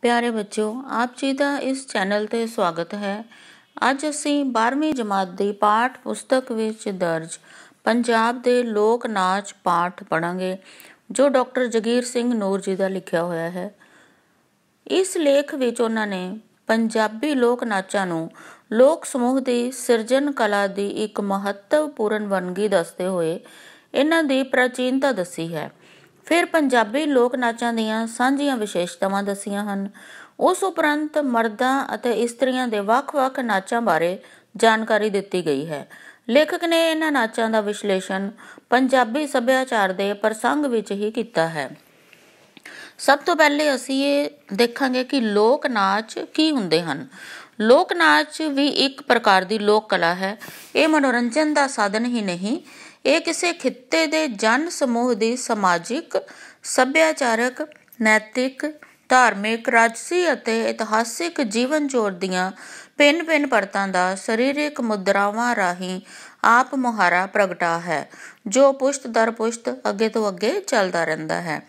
ਪਿਆਰੇ ਬੱਚਿਓ, ਆਪ ਜੀ ਦਾ ਇਸ ਚੈਨਲ 'ਤੇ ਸਵਾਗਤ ਹੈ। ਅੱਜ ਅਸੀਂ 12ਵੀਂ ਜਮਾਤ ਦੀ ਪਾਠ ਪੁਸਤਕ ਵਿੱਚ ਦਰਜ ਪੰਜਾਬ ਦੇ ਲੋਕ ਨਾਚ ਪਾਠ ਪੜ੍ਹਾਂਗੇ, ਜੋ ਡਾਕਟਰ ਜਗੀਰ ਸਿੰਘ ਨੂਰ ਜੀ ਦਾ ਲਿਖਿਆ ਹੋਇਆ ਹੈ। ਇਸ ਲੇਖ ਵਿੱਚ ਉਹਨਾਂ ਨੇ ਪੰਜਾਬੀ ਲੋਕ ਨਾਚਾਂ ਨੂੰ ਲੋਕ ਸਮੂਹ ਦੀ ਸਿਰਜਣ ਕਲਾ ਦੀ ਇੱਕ ਮਹੱਤਵਪੂਰਨ ਵੰਨਗੀ ਦੱਸਦੇ ਹੋਏ ਇਹਨਾਂ ਦੀ ਪ੍ਰਾਚੀਨਤਾ ਦੱਸੀ ਹੈ। ਫਿਰ ਪੰਜਾਬੀ ਲੋਕ ਨਾਚਾਂ ਦੀਆਂ ਸਾਂਝੀਆਂ ਵਿਸ਼ੇਸ਼ਤਾਵਾਂ ਦੱਸੀਆਂ ਹਨ। ਉਸ ਉਪਰੰਤ ਮਰਦਾਂ ਅਤੇ ਇਸਤਰੀਆਂ ਦੇ ਵੱਖ-ਵੱਖ ਨਾਚਾਂ ਬਾਰੇ ਜਾਣਕਾਰੀ ਦਿੱਤੀ ਗਈ ਹੈ। ਲੇਖਕ ਨੇ ਇਹਨਾਂ ਨਾਚਾਂ ਦਾ ਵਿਸ਼ਲੇਸ਼ਣ ਪੰਜਾਬੀ ਸੱਭਿਆਚਾਰ ਦੇ ਪ੍ਰਸੰਗ ਵਿੱਚ ਹੀ ਕੀਤਾ ਹੈ। ਸਭ ਤੋਂ ਪਹਿਲੇ ਅਸੀਂ ਇਹ ਦੇਖਾਂਗੇ ਕਿ ਲੋਕ ਨਾਚ ਕੀ ਹੁੰਦੇ ਹਨ। ਲੋਕ ਨਾਚ ਵੀ ਇੱਕ ਪ੍ਰਕਾਰ ਦੀ ਲੋਕ ਕਲਾ ਹੈ। ਇਹ ਮਨੋਰੰਜਨ ਦਾ ਸਾਧਨ ਹੀ ਨਹੀਂ, ਇਹ ਕਿਸੇ ਖਿੱਤੇ ਦੇ ਜਨ ਸਮੂਹ ਦੀ ਸਮਾਜਿਕ, ਸੱਭਿਆਚਾਰਕ, ਨੈਤਿਕ, ਧਾਰਮਿਕ, ਰਾਜਸੀ ਅਤੇ ਇਤਿਹਾਸਿਕ ਜੀਵਨ ਜੋੜ ਦੀਆਂ ਭਿੰਨ-ਭਿੰਨ ਪਰਤਾਂ ਦਾ ਸਰੀਰਕ ਮੁਦਰਾਵਾਂ ਰਾਹੀਂ ਆਪ ਮੁਹਾਰਾ ਪ੍ਰਗਟਾ ਹੈ, ਜੋ ਪੁਸ਼ਤ ਦਰ ਪੁਸ਼ਤ ਅੱਗੇ ਤੋਂ ਅੱਗੇ ਚੱਲਦਾ ਰਹਿੰਦਾ ਹੈ।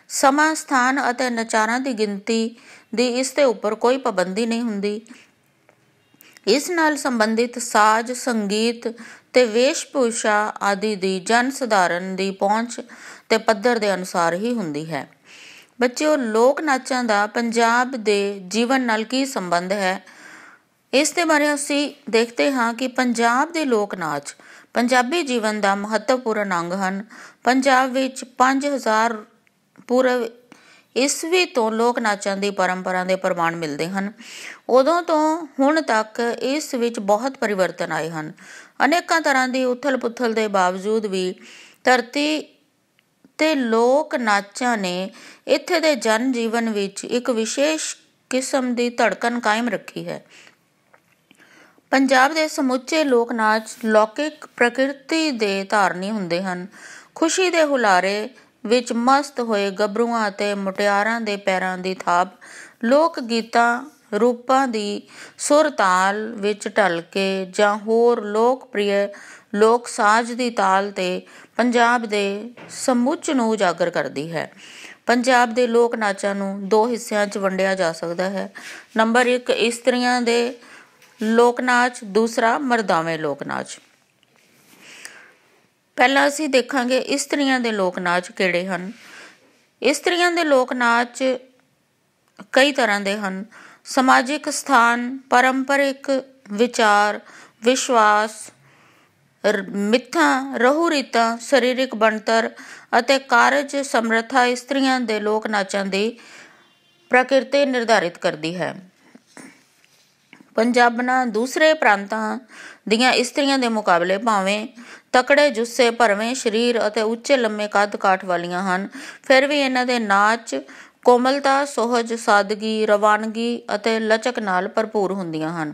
ਸਮਾਂ, ਸਥਾਨ ਅਤੇ ਨਚਾਰਾਂ ਦੀ ਗਿਣਤੀ ਦੀ ਇਸ ਦੇ ਉੱਪਰ ਕੋਈ ਪਾਬੰਦੀ ਨਹੀਂ ਹੁੰਦੀ। ਇਸ ਨਾਲ ਸੰਬੰਧਿਤ ਸਾਜ਼, ਸੰਗੀਤ ਤੇ ਵੇਸ਼-ਭੂਸ਼ਾ ਆਦਿ ਦੀ ਜਨ ਸਧਾਰਨ ਦੀ ਪਹੁੰਚ ਤੇ ਪੱਧਰ ਦੇ ਅਨੁਸਾਰ ਹੀ ਹੁੰਦੀ ਹੈ। ਬੱਚਿਓ, ਲੋਕ ਨਾਚਾਂ ਦਾ ਪੰਜਾਬ ਦੇ ਜੀਵਨ ਨਾਲ ਕੀ ਸੰਬੰਧ ਹੈ, ਇਸ ਦੇ ਬਾਰੇ ਅਸੀਂ ਦੇਖਦੇ ਹਾਂ ਕਿ ਪੰਜਾਬ ਦੇ ਲੋਕ ਨਾਚ ਪੰਜਾਬੀ ਜੀਵਨ ਦਾ ਮਹੱਤਵਪੂਰਨ ਅੰਗ ਹਨ। ਪੰਜਾਬ ਵਿੱਚ 5000 ਪੂਰਵ ਈਸਵੀ ਤੋਂ ਲੋਕ ਨਾਚਾਂ ਦੀ ਪਰੰਪਰਾ ਦੇ ਪ੍ਰਮਾਣ ਮਿਲਦੇ ਹਨ। ਉਦੋਂ ਤੋਂ ਹੁਣ ਤੱਕ ਇਸ ਵਿੱਚ ਬਹੁਤ ਪਰਿਵਰਤਨ ਆਏ ਹਨ। ਅਨੇਕਾਂ ਤਰ੍ਹਾਂ ਦੀ ਉਥਲ ਪੁਥਲ ਦੇ ਬਾਵਜੂਦ ਵੀ ਧਰਤੀ ਤੇ ਲੋਕ ਨਾਚਾਂ ਨੇ ਇੱਥੇ ਦੇ ਜਨ ਜੀਵਨ ਵਿੱਚ ਇੱਕ ਵਿਸ਼ੇਸ਼ ਕਿਸਮ ਦੀ ਧੜਕਣ ਕਾਇਮ ਰੱਖੀ ਹੈ। ਪੰਜਾਬ ਦੇ ਸਮੁੱਚੇ ਲੋਕ ਨਾਚ ਲੌਕਿਕ ਪ੍ਰਕਿਰਤੀ ਦੇ ਧਾਰਨੀ ਹੁੰਦੇ ਹਨ। ਖੁਸ਼ੀ ਦੇ ਹੁਲਾਰੇ ਵਿੱਚ ਮਸਤ ਹੋਏ ਗੱਭਰੂਆਂ ਅਤੇ ਮੁਟਿਆਰਾਂ ਦੇ ਪੈਰਾਂ ਦੀ ਥਾਪ ਲੋਕ ਗੀਤਾਂ ਰੂਪਾਂ ਦੀ ਸੁਰ ਤਾਲ ਵਿੱਚ ਢਲ ਕੇ ਜਾਂ ਹੋਰ ਲੋਕਪ੍ਰਿਯ ਲੋਕ ਸਾਜ਼ ਦੀ ਤਾਲ ਤੇ ਪੰਜਾਬ ਦੇ ਸਮੁੱਚ ਨੂੰ ਉਜਾਗਰ ਕਰਦੀ ਹੈ। ਪੰਜਾਬ ਦੇ ਲੋਕ ਨਾਚਾਂ ਨੂੰ 2 ਹਿੱਸਿਆਂ 'ਚ ਵੰਡਿਆ ਜਾ ਸਕਦਾ ਹੈ। ਨੰਬਰ 1 ਇਸਤਰੀਆਂ ਦੇ ਲੋਕ ਨਾਚ, ਦੂਸਰਾ ਮਰਦਾਵੇਂ ਲੋਕ ਨਾਚ। ਪਹਿਲਾਂ ਅਸੀਂ ਦੇਖਾਂਗੇ ਇਸਤਰੀਆਂ ਦੇ ਲੋਕ ਨਾਚ ਕਿਹੜੇ ਹਨ। ਇਸਤਰੀਆਂ ਦੇ ਲੋਕ ਨਾਚ ਕਈ ਤਰ੍ਹਾਂ ਦੇ ਹਨ। ਸਮਾਜਿਕ ਸਥਾਨ, ਪਾਰੰਪਰਿਕ ਵਿਚਾਰ, ਵਿਸ਼ਵਾਸ, ਮਿੱਥਾਂ, ਰਹੂ ਰੀਤਾਂ, ਸਰੀਰਕ ਬਣਤਰ ਅਤੇ ਕਾਰਜ ਸਮਰੱਥਾ ਇਸਤਰੀਆਂ ਦੇ ਲੋਕ ਨਾਚਾਂ ਦੀ ਪ੍ਰਕਿਰਤੀ ਨਿਰਧਾਰਿਤ ਕਰਦੀ ਹੈ। ਪੰਜਾਬਣਾਂ ਦੂਸਰੇ ਪ੍ਰਾਂਤਾਂ ਦੀਆਂ ਇਸਤਰੀਆਂ ਦੇ ਮੁਕਾਬਲੇ ਭਾਵੇਂ ਤਕੜੇ ਜੁੱਸੇ, ਭਰਵੇਂ ਸਰੀਰ ਅਤੇ ਉੱਚੇ ਲੰਮੇ ਕੱਦ ਕਾਠ ਵਾਲੀਆਂ ਹਨ, ਫਿਰ ਵੀ ਇਹਨਾਂ ਦੇ ਨਾਚ ਕੋਮਲਤਾ, ਸੁਹਜ, ਸਾਦਗੀ, ਰਵਾਨਗੀ ਅਤੇ ਲਚਕ ਨਾਲ ਭਰਪੂਰ ਹੁੰਦੀਆਂ ਹਨ।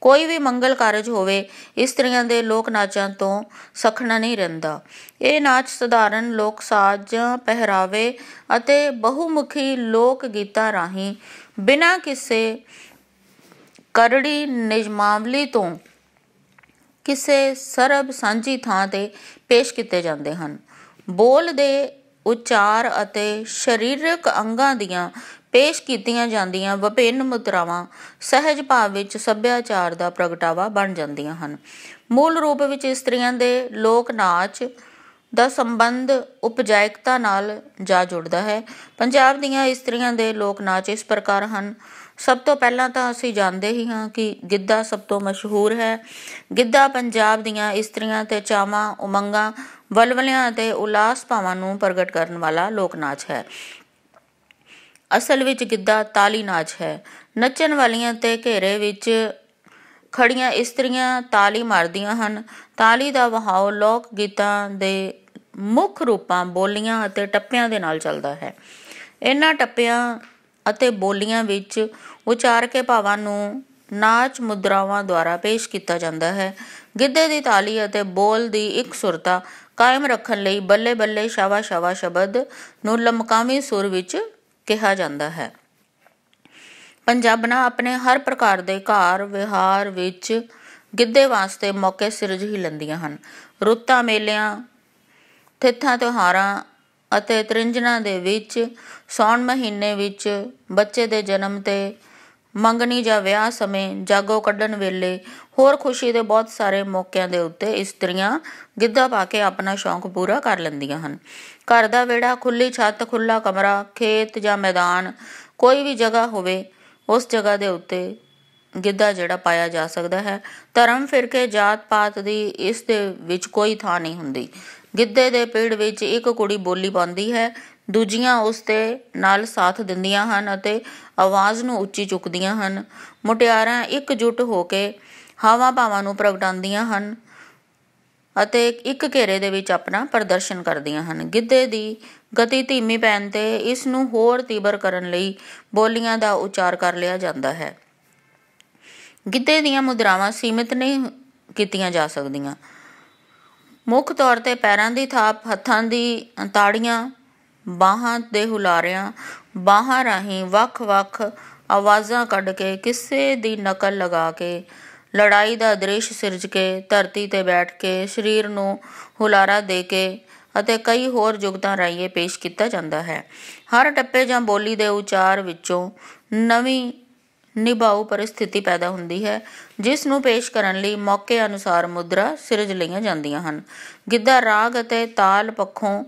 ਕੋਈ ਵੀ ਮੰਗਲ ਕਾਰਜ ਹੋਵੇ, ਇਸਤਰੀਆਂ ਦੇ ਲੋਕ ਨਾਚਾਂ ਤੋਂ ਸੱਖਣਾ ਨਹੀਂ ਰਹਿੰਦਾ। ਇਹ ਨਾਚ ਸਧਾਰਨ ਲੋਕ ਸਾਜ਼ਾਂ, ਪਹਿਰਾਵੇ ਅਤੇ ਬਹੁਮੁਖੀ ਲੋਕ ਗੀਤਾਂ ਰਾਹੀਂ ਬਿਨਾਂ ਕਿਸੇ ਕਰੜੀ ਨਿਯਮਾਵਲੀ ਤੋਂ ਕਿਸੇ ਸਰਬ ਸਾਂਝੀ ਥਾਂ ਤੇ ਪੇਸ਼ ਕੀਤੇ ਜਾਂਦੇ ਹਨ। ਬੋਲ ਦੇ ਉਚਾਰ ਅਤੇ ਸਰੀਰਕ ਅੰਗਾਂ ਦੀਆਂ ਪੇਸ਼ ਕੀਤੀਆਂ ਜਾਂਦੀਆਂ ਵਿਭਿੰਨ ਮੁਦਰਾਵਾਂ ਸਹਿਜ ਭਾਵ ਵਿੱਚ ਸੱਭਿਆਚਾਰ ਦਾ ਪ੍ਰਗਟਾਵਾ ਬਣ ਜਾਂਦੀਆਂ ਹਨ। ਮੂਲ ਰੂਪ ਵਿੱਚ ਇਸਤਰੀਆਂ ਦੇ ਲੋਕ ਨਾਚ ਦਾ ਸੰਬੰਧ ਉਪਜਾਇਕਤਾ ਨਾਲ ਜਾ ਜੁੜਦਾ ਹੈ। ਪੰਜਾਬ ਦੀਆਂ ਇਸਤਰੀਆਂ ਦੇ ਲੋਕ ਨਾਚ ਇਸ ਪ੍ਰਕਾਰ ਹਨ। ਸਭ ਤੋਂ ਪਹਿਲਾਂ ਤਾਂ ਅਸੀਂ ਜਾਣਦੇ ਹੀ ਹਾਂ ਕਿ ਗਿੱਧਾ ਸਭ ਤੋਂ ਮਸ਼ਹੂਰ ਹੈ। ਗਿੱਧਾ ਪੰਜਾਬ ਦੀਆਂ ਇਸਤਰੀਆਂ ਤੇ ਚਾਵਾਂ, ਉਮੰਗਾਂ, ਵਲਵਲਿਆਂ ਅਤੇ ਉਲਾਸ ਭਾਵਾਂ ਨੂੰ ਪ੍ਰਗਟ ਕਰਨ ਵਾਲਾ ਲੋਕ ਨਾਚ ਹੈ। ਅਸਲ ਵਿੱਚ ਗਿੱਧਾ ਤਾਲੀ ਨਾਚ ਹੈ। ਨੱਚਣ ਵਾਲੀਆਂ ਤੇ ਘੇਰੇ ਵਿੱਚ ਖੜੀਆਂ ਇਸਤਰੀਆਂ ਤਾਲੀ ਮਾਰਦੀਆਂ ਹਨ। ਤਾਲੀ ਦਾ ਵਹਾਓ ਲੋਕ ਗੀਤਾਂ ਦੇ ਮੁੱਖ ਰੂਪਾਂ, ਬੋਲੀਆਂ ਅਤੇ ਟੱਪਿਆਂ ਦੇ ਨਾਲ ਚੱਲਦਾ ਹੈ। ਇਹਨਾਂ ਟੱਪਿਆਂ ਅਤੇ ਬੋਲੀਆਂ ਵਿੱਚ ਉਚਾਰ ਕੇ ਭਾਵਾਂ ਨੂੰ ਨਾਚ ਮੁਦਰਾਵਾਂ ਦੁਆਰਾ ਪੇਸ਼ ਕੀਤਾ ਜਾਂਦਾ ਹੈ। ਗਿੱਧੇ ਦੀ ਤਾਲੀ ਅਤੇ ਬੋਲ ਦੀ ਇਕਸੁਰਤਾ ਕਾਇਮ ਰੱਖਣ ਲਈ ਬੱਲੇ ਬੱਲੇ, ਸ਼ਾਵਾ ਸ਼ਾਵਾ ਸ਼ਬਦ ਨੂੰ ਲਮਕਾਵੀਂ ਸੁਰ ਵਿੱਚ ਕਿਹਾ ਜਾਂਦਾ ਹੈ। ਪੰਜਾਬਣਾਂ ਆਪਣੇ ਹਰ ਪ੍ਰਕਾਰ ਦੇ ਕਾਰ ਵਿਹਾਰ ਵਿੱਚ ਗਿੱਧੇ ਵਾਸਤੇ ਮੌਕੇ ਸਿਰਜ ਹੀ ਲੈਂਦੀਆਂ ਹਨ। ਰੁੱਤਾਂ, ਮੇਲਿਆਂ, ਤਿੱਥਾਂ, ਤਿਉਹਾਰਾਂ ਅਤੇ ਤ੍ਰਿੰਝਣਾਂ ਦੇ ਵਿੱਚ, ਸਾਉਣ ਮਹੀਨੇ ਵਿੱਚ ਬੱਚੇ ਦੇ ਜਨਮ 'ਤੇ, ਮੰਗਣੀ ਜਾਂ ਵਿਆਹ ਸਮੇਂ, ਜਾਗੋ ਕੱਢਣ ਵੇਲੇ, ਹੋਰ ਖੁਸ਼ੀ ਦੇ ਬਹੁਤ ਸਾਰੇ ਮੌਕਿਆਂ ਦੇ ਉੱਤੇ ਇਸਤਰੀਆਂ ਗਿੱਧਾ ਪਾ ਕੇ ਆਪਣਾ ਸ਼ੌਂਕ ਪੂਰਾ ਕਰ ਲੈਂਦੀਆਂ ਹਨ। ਘਰ ਦਾ ਵਿਹੜਾ, ਖੁੱਲ੍ਹੀ ਛੱਤ, ਖੁੱਲ੍ਹਾ ਕਮਰਾ, ਖੇਤ ਜਾਂ ਮੈਦਾਨ, ਕੋਈ ਵੀ ਜਗ੍ਹਾ ਹੋਵੇ, ਉਸ ਜਗ੍ਹਾ ਦੇ ਉੱਤੇ ਗਿੱਧਾ ਜਿਹੜਾ ਪਾਇਆ ਜਾ ਸਕਦਾ ਹੈ। ਧਰਮ, ਫਿਰਕੇ, ਜਾਤ ਪਾਤ ਦੀ ਇਸ ਦੇ ਵਿੱਚ ਕੋਈ ਥਾਂ ਨਹੀਂ ਹੁੰਦੀ। ਗਿੱਧੇ ਦੇ ਪਿੜ ਵਿੱਚ ਇੱਕ ਕੁੜੀ ਬੋਲੀ ਪਾਉਂਦੀ ਹੈ, ਦੂਜੀਆਂ ਉਸ ਦੇ ਨਾਲ ਸਾਥ ਦਿੰਦੀਆਂ ਹਨ ਅਤੇ ਆਵਾਜ਼ ਨੂੰ ਉੱਚੀ ਚੁੱਕਦੀਆਂ ਹਨ। ਮੁਟਿਆਰਾਂ ਇਕਜੁੱਟ ਹੋ ਕੇ ਹਾਵਾਂ ਭਾਵਾਂ ਨੂੰ ਪ੍ਰਗਟਾਉਂਦੀਆਂ ਹਨ ਅਤੇ ਇੱਕ ਘੇਰੇ ਦੇ ਵਿੱਚ ਆਪਣਾ ਪ੍ਰਦਰਸ਼ਨ ਕਰਦੀਆਂ ਹਨ। ਗਿੱਧੇ ਦੀ ਗਤੀ ਧੀਮੀ ਪੈਣ 'ਤੇ ਇਸ ਨੂੰ ਹੋਰ ਤੀਬਰ ਕਰਨ ਲਈ ਬੋਲੀਆਂ ਦਾ ਉਚਾਰ ਕਰ ਲਿਆ ਜਾਂਦਾ ਹੈ। ਗਿੱਧੇ ਦੀਆਂ ਮੁਦਰਾਵਾਂ ਸੀਮਿਤ ਨਹੀਂ ਕੀਤੀਆਂ ਜਾ ਸਕਦੀਆਂ। ਮੁੱਖ ਤੌਰ 'ਤੇ ਪੈਰਾਂ ਦੀ ਥਾਪ, ਹੱਥਾਂ ਦੀ ਤਾੜੀਆਂ, ਬਾਹਾਂ ਦੇ ਹੁਲਾਰਿਆਂ, ਬਾਹਾਂ ਰਾਹੀਂ ਵੱਖ-ਵੱਖ ਆਵਾਜ਼ਾਂ ਕੱਢ ਕੇ, ਕਿਸੇ ਦੀ ਨਕਲ ਲਗਾ ਕੇ, ਲੜਾਈ ਦਾ ਦ੍ਰਿਸ਼ ਸਿਰਜ ਕੇ, ਧਰਤੀ 'ਤੇ ਬੈਠ ਕੇ, ਸਰੀਰ ਨੂੰ ਹੁਲਾਰਾ ਦੇ ਕੇ ਅਤੇ ਕਈ ਹੋਰ ਜੁਗਤਾਂ ਰਾਹੀਂ ਇਹ ਪੇਸ਼ ਕੀਤਾ ਜਾਂਦਾ ਹੈ। ਹਰ ਟੱਪੇ ਜਾਂ ਬੋਲੀ ਦੇ ਉਚਾਰ ਵਿੱਚੋਂ ਨਵੀਂ ਨਿਭਾਊ ਪਰਿਸਥਿਤੀ ਪੈਦਾ ਹੁੰਦੀ ਹੈ, ਜਿਸ ਨੂੰ ਪੇਸ਼ ਕਰਨ ਲਈ ਮੌਕੇ ਅਨੁਸਾਰ ਮੁਦਰਾ ਸਿਰਜ ਲਈਆਂ ਜਾਂਦੀਆਂ ਹਨ। ਗਿੱਧਾ ਰਾਗ ਅਤੇ ਤਾਲ ਪੱਖੋਂ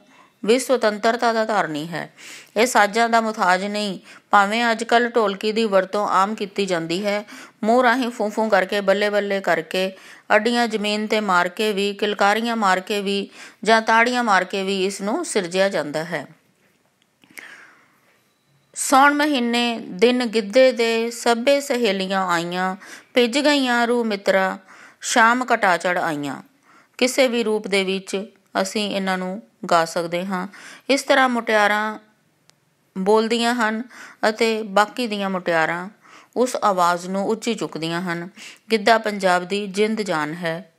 ਵੀ ਸੁਤੰਤਰਤਾ ਦਾ ਧਾਰਨੀ ਹੈ। ਇਹ ਸਾਜ਼ਾਂ ਦਾ ਮੁਥਾਜ ਨਹੀਂ। ਭਾਵੇਂ ਅੱਜ ਕੱਲ੍ਹ ਢੋਲਕੀ ਦੀ ਵਰਤੋਂ ਆਮ ਕੀਤੀ ਜਾਂਦੀ ਹੈ, ਮੂੰਹ ਰਾਹੀਂ ਫੂੰ-ਫੂੰ ਕਰਕੇ, ਬੱਲੇ-ਬੱਲੇ ਕਰਕੇ, ਅੱਡੀਆਂ ਜ਼ਮੀਨ 'ਤੇ ਮਾਰ ਕੇ ਵੀ, ਕਿਲਕਾਰੀਆਂ ਮਾਰ ਕੇ ਵੀ ਜਾਂ ਤਾੜੀਆਂ ਮਾਰ ਕੇ ਵੀ ਇਸ ਨੂੰ ਸਿਰਜਿਆ ਜਾਂਦਾ ਹੈ। ਸਾਉਣ ਮਹੀਨੇ ਦਿਨ ਗਿੱਧੇ ਦੇ ਸਭੇ ਸਹੇਲੀਆਂ ਆਈਆਂ, ਭਿੱਜ ਗਈਆਂ ਰੂਹ ਮਿੱਤਰਾ, ਸ਼ਾਮ ਘਟਾ ਚੜ੍ਹ ਆਈਆਂ। ਕਿਸੇ ਵੀ ਰੂਪ ਦੇ ਵਿੱਚ ਅਸੀਂ ਇਹਨਾਂ ਨੂੰ ਗਾ ਸਕਦੇ ਹਾਂ। ਇਸ ਤਰ੍ਹਾਂ ਮੁਟਿਆਰਾਂ ਬੋਲਦੀਆਂ ਹਨ ਅਤੇ ਬਾਕੀ ਦੀਆਂ ਮੁਟਿਆਰਾਂ ਉਸ ਆਵਾਜ਼ ਨੂੰ ਉੱਚੀ ਚੁੱਕਦੀਆਂ ਹਨ। ਗਿੱਧਾ ਪੰਜਾਬ ਦੀ ਜਿੰਦ ਜਾਨ ਹੈ।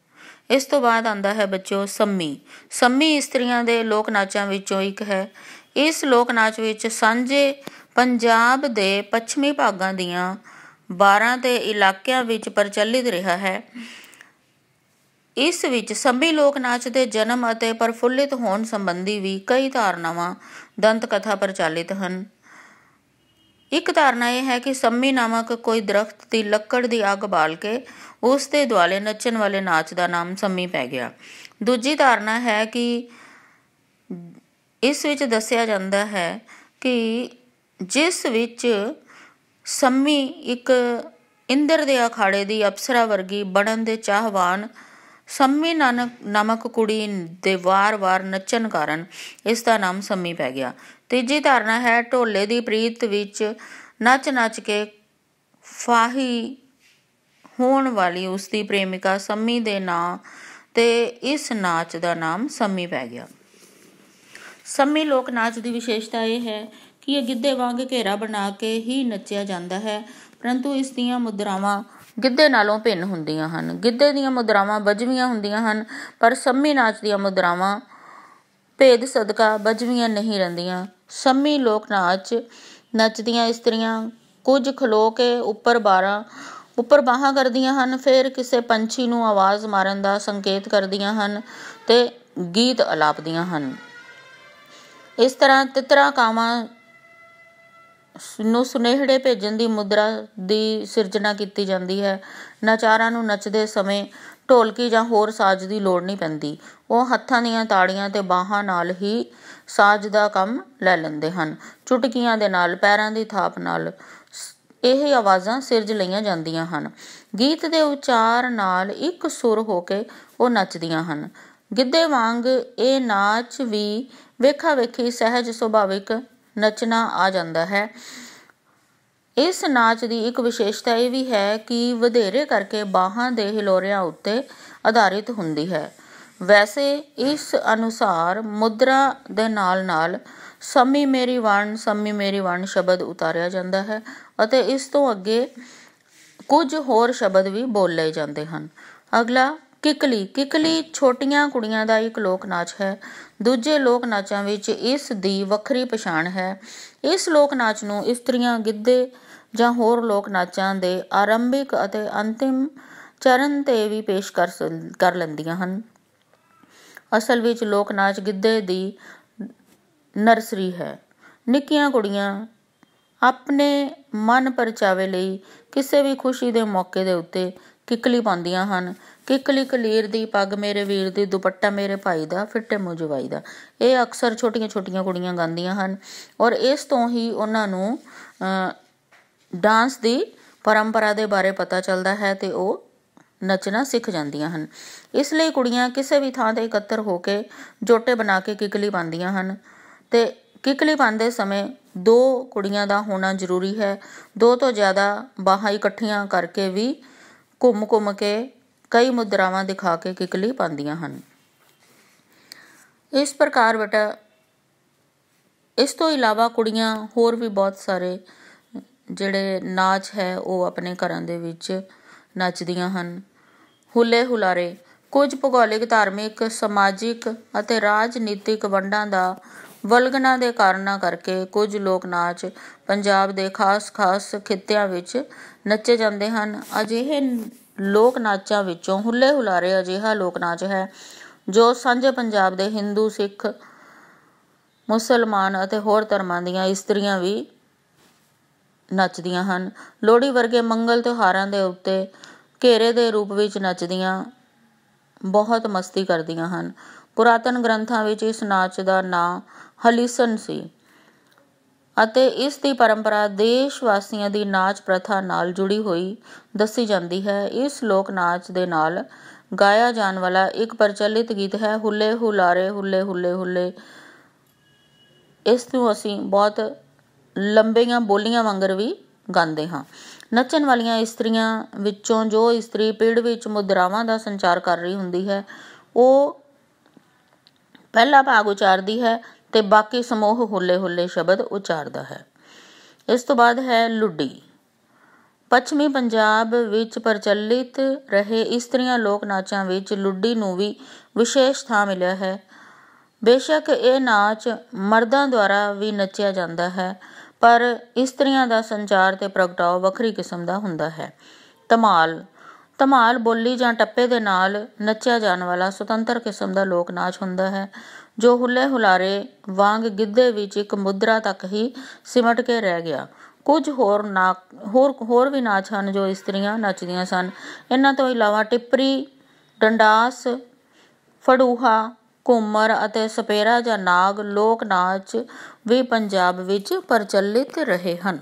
ਇਸ ਤੋਂ ਬਾਅਦ ਆਉਂਦਾ ਹੈ ਬੱਚਿਓ ਸੰਮੀ। ਸੰਮੀ ਇਸਤਰੀਆਂ ਦੇ ਲੋਕ ਨਾਚਾਂ ਵਿੱਚੋਂ ਇੱਕ ਹੈ। ਇਸ ਲੋਕ ਨਾਚ ਵਿੱਚ ਸਾਂਝੇ ਪੰਜਾਬ ਦੇ ਪੱਛਮੀ ਭਾਗਾਂ ਦੀਆਂ 12 ਦੇ ਇਲਾਕਿਆਂ ਵਿੱਚ ਪ੍ਰਚਲਿਤ ਰਿਹਾ ਹੈ। ਇਸ ਵਿੱਚ ਸੰਮੀ ਲੋਕ ਨਾਚ ਦੇ ਜਨਮ ਅਤੇ ਪ੍ਰਫੁੱਲਿਤ ਹੋਣ ਸੰਬੰਧੀ ਵੀ ਕਈ ਧਾਰਨਾਵਾਂ, ਦੰਤ ਕਥਾ ਪ੍ਰਚਲਿਤ ਹਨ। ਇੱਕ ਧਾਰਨਾ ਇਹ ਹੈ ਕਿ ਸੰਮੀ ਨਾਮਕ ਕੋਈ ਦਰਖਤ ਦੀ ਲੱਕੜ ਦੀ ਅੱਗ ਬਾਲ ਕੇ ਉਸ ਦੇ ਦੁਆਲੇ ਨੱਚਣ ਵਾਲੇ ਨਾਚ ਦਾ ਨਾਮ ਸੰਮੀ ਪੈ ਗਿਆ। ਦੂਜੀ ਧਾਰਨਾ ਹੈ ਕਿ ਇਸ ਵਿੱਚ ਦੱਸਿਆ ਜਾਂਦਾ ਹੈ ਕਿ ਜਿਸ ਵਿੱਚ ਸੰਮੀ ਇੱਕ ਇੰਦਰ ਦੇ ਅਖਾੜੇ ਦੀ ਅਪਸਰਾ ਵਰਗੀ ਬਣਨ ਦੇ ਚਾਹਵਾਨ ਸੰਮੀ ਨਾਮਕ ਕੁੜੀ ਦੇ ਵਾਰ-ਵਾਰ ਨੱਚਣ ਕਾਰਨ ਇਸ ਦਾ ਨਾਮ ਸੰਮੀ ਪੈ ਗਿਆ। ਤੀਜੀ ਧਾਰਨਾ ਹੈ ਢੋਲੇ ਦੀ ਪ੍ਰੀਤ ਵਿੱਚ ਨੱਚ-ਨੱਚ ਕੇ ਫਾਹੀ ਹੋਣ ਵਾਲੀ ਉਸਦੀ ਪ੍ਰੇਮਿਕਾ ਸੰਮੀ ਦੇ ਨਾਂ 'ਤੇ ਇਸ ਨਾਚ ਦਾ ਨਾਮ ਸੰਮੀ ਪੈ ਗਿਆ। ਸੰਮੀ ਲੋਕ ਨਾਚ ਦੀ ਵਿਸ਼ੇਸ਼ਤਾ ਇਹ ਹੈ ਕਿ ਇਹ ਗਿੱਧੇ ਵਾਂਗ ਘੇਰਾ ਬਣਾ ਕੇ ਹੀ ਨੱਚਿਆ ਜਾਂਦਾ ਹੈ, ਪਰੰਤੂ ਇਸ ਦੀਆਂ ਮੁਦਰਾਵਾਂ ਗਿੱਧੇ ਨਾਲੋਂ ਭਿੰਨ ਹੁੰਦੀਆਂ ਹਨ। ਗਿੱਧੇ ਦੀਆਂ ਮੁਦਰਾਵਾਂ ਬੱਝਵੀਆਂ ਹੁੰਦੀਆਂ ਹਨ, ਪਰ ਸੰਮੀ ਨਾਚ ਦੀਆਂ ਮੁਦਰਾਵਾਂ ਭੇਦ ਸਦਕਾ ਬੱਝਵੀਆਂ ਨਹੀਂ ਰਹਿੰਦੀਆਂ। ਸੰਮੀ ਲੋਕ ਨਾਚ ਨੱਚਦੀਆਂ ਇਸਤਰੀਆਂ ਕੁਝ ਖਲੋ ਕੇ ਉੱਪਰ ਬਾਹਾਂ ਕਰਦੀਆਂ ਹਨ, ਫਿਰ ਕਿਸੇ ਪੰਛੀ ਨੂੰ ਆਵਾਜ਼ ਮਾਰਨ ਦਾ ਸੰਕੇਤ ਕਰਦੀਆਂ ਹਨ ਤੇ ਗੀਤ ਅਲਾਪਦੀਆਂ ਹਨ। ਇਸ ਤਰ੍ਹਾਂ ਤਿੱਤਰਾਂ ਕਾਵਾਂ ਨੂੰ ਸੁਨੇਹੜੇ ਭੇਜਣ ਦੀ ਮੁਦਰਾ ਦੀ ਸਿਰਜਣਾ ਕੀਤੀ ਜਾਂਦੀ ਹੈ। ਨਚਾਰਾਂ ਨੂੰ ਨੱਚਦੇ ਸਮੇਂ ਢੋਲਕੀ ਜਾਂ ਹੋਰ ਸਾਜ਼ ਦੀ ਲੋੜ ਨਹੀਂ ਪੈਂਦੀ। ਉਹ ਹੱਥਾਂ ਦੀਆਂ ਤਾੜੀਆਂ ਤੇ ਬਾਹਾਂ ਨਾਲ ਹੀ ਸਾਜ਼ ਦਾ ਕੰਮ ਲੈ ਲੈਂਦੇ ਹਨ। ਚੁਟਕੀਆਂ ਦੇ ਨਾਲ, ਪੈਰਾਂ ਦੀ ਥਾਪ ਨਾਲ ਇਹ ਆਵਾਜ਼ਾਂ ਸਿਰਜ ਲਈਆਂ ਜਾਂਦੀਆਂ ਹਨ। ਗੀਤ ਦੇ ਉਚਾਰ ਨਾਲ ਇੱਕ ਸੁਰ ਹੋ ਕੇ ਉਹ ਨੱਚਦੀਆਂ ਹਨ। ਗਿੱਧੇ ਵਾਂਗ ਇਹ ਨਾਚ ਵੀ ਵੇਖਾ ਵੇਖੀ ਸਹਿਜ ਸੁਭਾਵਿਕ ਨੱਚਣਾ ਆ ਜਾਂਦਾ ਹੈ। ਇਸ ਨਾਚ ਦੀ ਇੱਕ ਵਿਸ਼ੇਸ਼ਤਾ ਇਹ ਵੀ ਹੈ ਕਿ ਵਧੇਰੇ ਕਰਕੇ ਬਾਹਾਂ ਦੇ ਹਿਲੋਰਿਆਂ ਉੱਤੇ ਆਧਾਰਿਤ ਹੁੰਦੀ ਹੈ। ਵੈਸੇ ਇਸ ਅਨੁਸਾਰ ਮੁਦਰਾ ਦੇ ਨਾਲ ਨਾਲ ਸੰਮੀ ਮੇਰੀ ਵਣ, ਸੰਮੀ ਮੇਰੀ ਵਣ ਸ਼ਬਦ ਉਤਾਰਿਆ ਜਾਂਦਾ ਹੈ ਅਤੇ ਇਸ ਤੋਂ ਅੱਗੇ ਕੁਝ ਹੋਰ ਸ਼ਬਦ ਵੀ ਬੋਲ ਲਏ ਜਾਂਦੇ ਹਨ। ਅਗਲਾ ਕਿੱਕਲੀ। ਕਿੱਕਲੀ ਛੋਟੀਆਂ ਕੁੜੀਆਂ ਦਾ ਇੱਕ ਲੋਕ ਨਾਚ ਹੈ। ਦੂਜੇ ਲੋਕ ਨਾਚਾਂ ਵਿੱਚ ਇਸ ਦੀ ਵੱਖਰੀ ਪਛਾਣ ਹੈ। ਇਸ ਲੋਕ ਨਾਚ ਨੂੰ ਇਸਤਰੀਆਂ ਗਿੱਧੇ ਜਾਂ ਹੋਰ ਲੋਕ ਨਾਚਾਂ ਦੇ ਆਰੰਭਿਕ ਅਤੇ ਅੰਤਿਮ ਚਰਨ 'ਤੇ ਵੀ ਪੇਸ਼ ਕਰ ਲੈਂਦੀਆਂ ਹਨ। ਅਸਲ ਵਿੱਚ ਲੋਕ ਨਾਚ ਗਿੱਧੇ ਦੀ ਨਰਸਰੀ ਹੈ। ਨਿੱਕੀਆਂ ਕੁੜੀਆਂ ਆਪਣੇ ਮਨ ਪਰਚਾਵੇ ਲਈ ਕਿਸੇ ਵੀ ਖੁਸ਼ੀ ਦੇ ਮੌਕੇ ਦੇ ਉੱਤੇ ਕਿੱਕਲੀ ਪਾਉਂਦੀਆਂ ਹਨ। ਕਿੱਕਲੀ ਕਲੀਰ ਦੀ ਪੱਗ ਮੇਰੇ ਵੀਰ ਦੀ, ਦੁਪੱਟਾ ਮੇਰੇ ਭਾਈ ਦਾ, ਫਿੱਟੇ ਮੂੰਹ ਜਵਾਈ ਦਾ। ਇਹ ਅਕਸਰ ਛੋਟੀਆਂ ਛੋਟੀਆਂ ਕੁੜੀਆਂ ਗਾਉਂਦੀਆਂ ਹਨ ਔਰ ਇਸ ਤੋਂ ਹੀ ਉਹਨਾਂ ਨੂੰ ਡਾਂਸ ਦੀ ਪਰੰਪਰਾ ਦੇ ਬਾਰੇ ਪਤਾ ਚੱਲਦਾ ਹੈ ਅਤੇ ਉਹ ਨੱਚਣਾ ਸਿੱਖ ਜਾਂਦੀਆਂ ਹਨ। ਇਸ ਲਈ ਕੁੜੀਆਂ ਕਿਸੇ ਵੀ ਥਾਂ 'ਤੇ ਇਕੱਤਰ ਹੋ ਕੇ ਜੋਟੇ ਬਣਾ ਕੇ ਕਿੱਕਲੀ ਪਾਉਂਦੀਆਂ ਹਨ ਅਤੇ ਕਿੱਕਲੀ ਪਾਉਂਦੇ ਸਮੇਂ 2 ਕੁੜੀਆਂ ਦਾ ਹੋਣਾ ਜ਼ਰੂਰੀ ਹੈ। 2 ਤੋਂ ਜ਼ਿਆਦਾ ਬਾਹਾਂ ਇਕੱਠੀਆਂ ਕਰਕੇ ਵੀ ਘੁੰਮ ਘੁੰਮ ਕੇ ਕਈ ਮੁਦਰਾਵਾਂ ਦਿਖਾ ਕੇ ਕਿੱਕਲੀ ਪਾਉਂਦੀਆਂ ਹਨ। ਇਸ ਪ੍ਰਕਾਰ ਬੇਟਾ ਇਸ ਤੋਂ ਇਲਾਵਾ ਕੁੜੀਆਂ ਹੋਰ ਵੀ ਬਹੁਤ ਸਾਰੇ ਜਿਹੜੇ ਨਾਚ ਹੈ ਉਹ ਆਪਣੇ ਘਰਾਂ ਦੇ ਵਿੱਚ ਨੱਚਦੀਆਂ ਹਨ। ਹੁੱਲੇ ਹੁਲਾਰੇ ਕੁਝ ਭੂਗੋਲਿਕ, ਧਾਰਮਿਕ, ਸਮਾਜਿਕ ਅਤੇ ਰਾਜਨੀਤਿਕ ਵੰਡਾਂ ਦਾ ਵਲਗਣਾ ਦੇ ਕਾਰਨਾਂ ਕਰਕੇ ਕੁਝ ਲੋਕ ਨਾਚ ਪੰਜਾਬ ਦੇ ਖਾਸ ਖਿੱਤਿਆਂ ਵਿੱਚ ਨੱਚੇ ਜਾਂਦੇ ਹਨ। ਅਜਿਹੇ ਲੋਕ ਨਾਚਾਂ ਵਿੱਚੋਂ ਹੁੱਲੇ ਹੁਲਾਰੇ ਅਜਿਹਾ ਲੋਕ ਨਾਚ ਹੈ ਜੋ ਸਾਂਝੇ ਪੰਜਾਬ ਦੇ ਹਿੰਦੂ, ਸਿੱਖ, ਮੁਸਲਮਾਨ ਅਤੇ ਹੋਰ ਧਰਮਾਂ ਦੀਆਂ ਇਸਤਰੀਆਂ ਵੀ ਨੱਚਦੀਆਂ ਹਨ। ਲੋਹੜੀ ਵਰਗੇ ਮੰਗਲ ਤਿਉਹਾਰਾਂ ਦੇ ਉੱਤੇ ਘੇਰੇ ਦੇ ਰੂਪ ਵਿੱਚ ਨੱਚਦੀਆਂ ਬਹੁਤ ਮਸਤੀ ਕਰਦੀਆਂ ਹਨ। ਪੁਰਾਤਨ ਗ੍ਰੰਥਾਂ ਵਿੱਚ ਇਸ ਨਾਚ ਦਾ ਨਾਂ ਹਲੀਸਨ ਸੀ ਅਤੇ ਇਸ ਦੀ ਪਰੰਪਰਾ ਦੇਸ਼ ਵਾਸੀਆਂ ਦੀ ਨਾਚ ਪ੍ਰਥਾ ਨਾਲ ਜੁੜੀ ਹੋਈ ਦੱਸੀ ਜਾਂਦੀ ਹੈ। ਇਸ ਲੋਕ ਨਾਚ ਦੇ ਨਾਲ ਗਾਇਆ ਜਾਣ ਵਾਲਾ ਇੱਕ ਪ੍ਰਚਲਿਤ ਗੀਤ ਹੈ ਹੁੱਲੇ ਹੁਲਾਰੇ ਹੁੱਲੇ ਹੁੱਲੇ ਹੁੱਲੇ। ਇਸ ਨੂੰ ਅਸੀਂ ਬਹੁਤ ਲੰਬੀਆਂ ਬੋਲੀਆਂ ਵਾਂਗਰ ਵੀ ਗਾਉਂਦੇ ਹਾਂ। ਨੱਚਣ ਵਾਲੀਆਂ ਇਸਤਰੀਆਂ ਵਿੱਚੋਂ ਜੋ ਇਸਤਰੀ ਪਿੜ ਵਿੱਚ ਮੁਦਰਾਵਾਂ ਦਾ ਸੰਚਾਰ ਕਰ ਰਹੀ ਹੁੰਦੀ ਹੈ ਉਹ ਪਹਿਲਾ ਭਾਗ ਉਚਾਰਦੀ ਹੈ ਤੇ ਬਾਕੀ ਸਮੂਹ ਹੁੱਲੇ ਹੁੱਲੇ ਸ਼ਬਦ ਉਚਾਰਦਾ ਹੈ। ਇਸ ਤੋਂ ਬਾਅਦ ਹੈ ਲੁੱਡੀ। ਪੱਛਮੀ ਪੰਜਾਬ ਵਿੱਚ ਪ੍ਰਚਲਿਤ ਰਹੇ ਇਸਤਰੀਆਂ ਲੋਕ ਨਾਚਾਂ ਵਿੱਚ ਲੁੱਡੀ ਨੂੰ ਵੀ ਵਿਸ਼ੇਸ਼ ਥਾਂ ਮਿਲਿਆ ਹੈ। ਬੇਸ਼ੱਕ ਇਹ ਨਾਚ ਮਰਦਾਂ ਦੁਆਰਾ ਵੀ ਨੱਚਿਆ ਜਾਂਦਾ ਹੈ ਪਰ ਇਸਤਰੀਆਂ ਦਾ ਸੰਚਾਰ ਤੇ ਪ੍ਰਗਟਾਓ ਵੱਖਰੀ ਕਿਸਮ ਦਾ ਹੁੰਦਾ ਹੈ। ਧਮਾਲ ਧਮਾਲ ਬੋਲੀ ਜਾਂ ਟੱਪੇ ਦੇ ਨਾਲ ਨੱਚਿਆ ਜਾਣ ਵਾਲਾ ਸੁਤੰਤਰ ਕਿਸਮ ਦਾ ਲੋਕ ਨਾਚ ਹੁੰਦਾ ਹੈ ਜੋ ਹੁੱਲੇ ਹੁਲਾਰੇ ਵਾਂਗ ਗਿੱਧੇ ਵਿੱਚ ਇੱਕ ਮੁਦਰਾ ਤੱਕ ਹੀ ਸਿਮਟ ਕੇ ਰਹਿ ਗਿਆ। ਕੁਝ ਹੋਰ ਵੀ ਨਾਚ ਹਨ ਜੋ ਇਸਤਰੀਆਂ ਨੱਚਦੀਆਂ ਸਨ। ਇਹਨਾਂ ਤੋਂ ਇਲਾਵਾ ਟਿੱਪਰੀ, ਡੰਡਾਸ, ਫੜੂਹਾ, ਘੂਮਰ ਅਤੇ ਸਪੇਰਾ ਜਾਂ ਨਾਗ ਲੋਕ ਨਾਚ ਵੀ ਪੰਜਾਬ ਵਿੱਚ ਪ੍ਰਚਲਿਤ ਰਹੇ ਹਨ।